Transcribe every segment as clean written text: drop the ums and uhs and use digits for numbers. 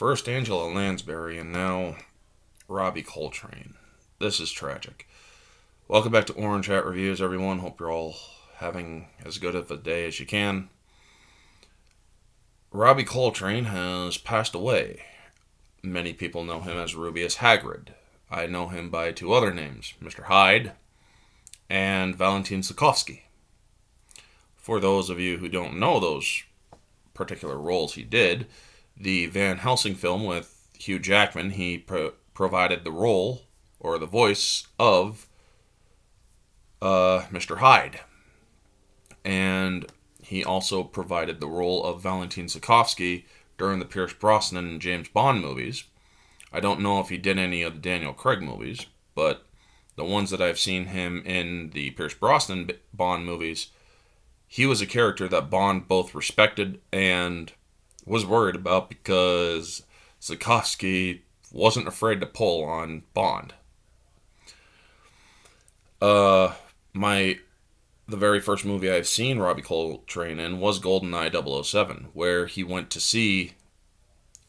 First Angela Lansbury and now Robbie Coltrane. This is tragic. Welcome back to Orange Hat Reviews, everyone. Hope you're all having as good of a day as you can. Robbie Coltrane has passed away. Many people know him as Rubius Hagrid. I know him by two other names, Mr. Hyde and Valentin Zukovsky. For those of you who don't know those particular roles he did, the Van Helsing film with Hugh Jackman, he provided the role, or the voice, of Mr. Hyde. And he also provided the role of Valentin Zukovsky during the Pierce Brosnan and James Bond movies. I don't know if he did any of the Daniel Craig movies, but the ones that I've seen him in the Pierce Brosnan Bond movies, he was a character that Bond both respected and was worried about because Zukovsky wasn't afraid to pull on Bond. The very first movie I've seen Robbie Coltrane in was GoldenEye 007, where he went to see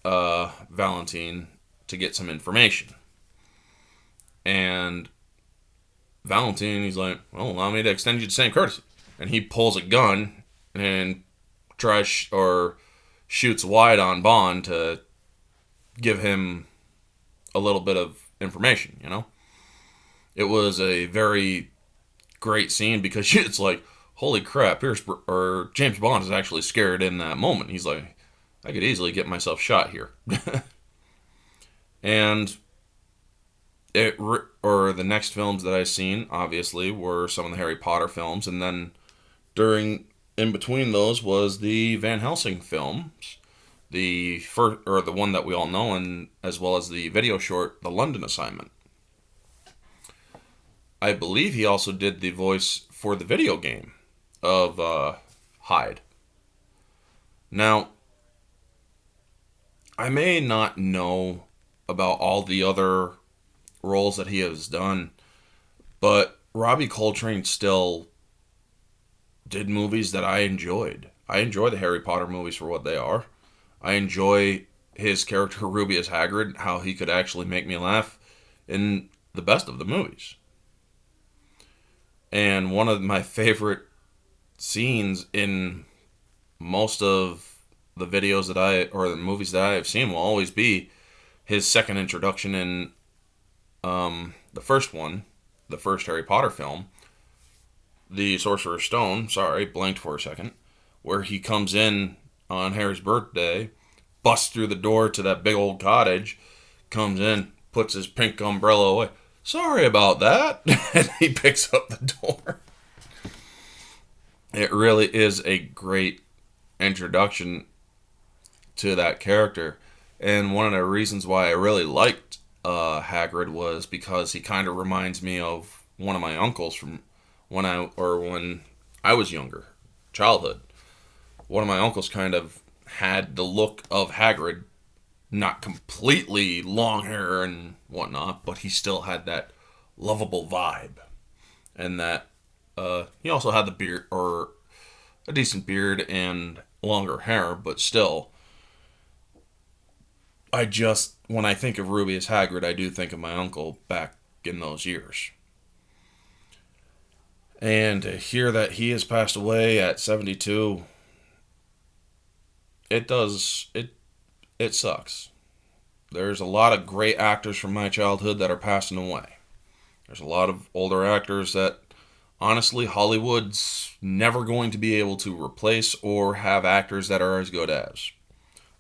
Valentine to get some information. And Valentine, he's like, well, allow me to extend you the same courtesy. And he pulls a gun and tries or shoots wide on Bond to give him a little bit of information, you know? It was a very great scene because it's like, holy crap, James Bond is actually scared in that moment. He's like, I could easily get myself shot here. And the next films that I've seen, obviously, were some of the Harry Potter films, and then in between those was the Van Helsing films, the first, or the one that we all know, and as well as the video short, The London Assignment. I believe he also did the voice for the video game of Hyde. Now, I may not know about all the other roles that he has done, but Robbie Coltrane still did movies that I enjoyed. I enjoy the Harry Potter movies for what they are. I enjoy his character Rubius Hagrid, how he could actually make me laugh in the best of the movies. And one of my favorite scenes in most of the videos or the movies that I have seen will always be his second introduction in the first one, the first Harry Potter film, The Sorcerer's Stone, blanked for a second, where he comes in on Harry's birthday, busts through the door to that big old cottage, comes in, puts his pink umbrella away. Sorry about that. And he picks up the door. It really is a great introduction to that character. And one of the reasons why I really liked Hagrid was because he kind of reminds me of one of my uncles from when I was younger, childhood. One of my uncles kind of had the look of Hagrid, not completely long hair and whatnot, but he still had that lovable vibe. And that he also had the beard, or a decent beard and longer hair, but still, when I think of Rubius Hagrid, I do think of my uncle back in those years. And to hear that he has passed away at 72, it sucks. There's a lot of great actors from my childhood that are passing away. There's a lot of older actors that, honestly, Hollywood's never going to be able to replace or have actors that are as good as.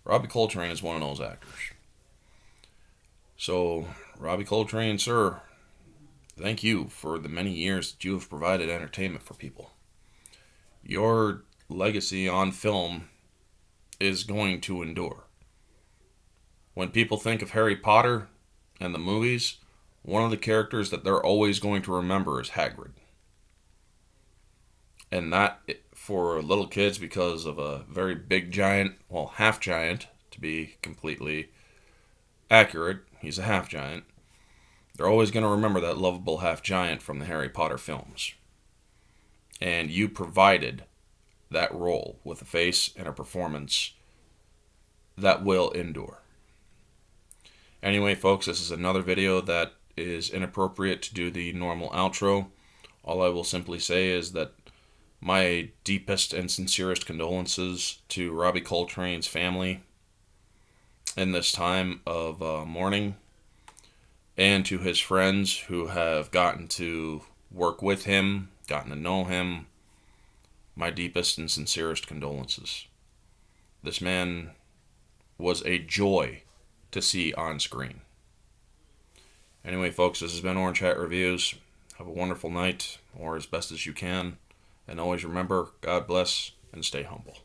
Robbie Coltrane is one of those actors. So, Robbie Coltrane, sir, thank you for the many years that you have provided entertainment for people. Your legacy on film is going to endure. When people think of Harry Potter and the movies, one of the characters that they're always going to remember is Hagrid. And that, for little kids, because of a very big giant, well, half giant, to be completely accurate, he's a half giant. They're always going to remember that lovable half giant from the Harry Potter films. And you provided that role with a face and a performance that will endure. Anyway, folks, this is another video that is inappropriate to do the normal outro. All I will simply say is that my deepest and sincerest condolences to Robbie Coltrane's family in this time of mourning, and to his friends who have gotten to work with him, gotten to know him. My deepest and sincerest condolences. This man was a joy to see on screen. Anyway, folks, this has been Orange Hat Reviews. Have a wonderful night, or as best as you can. And always remember, God bless, and stay humble.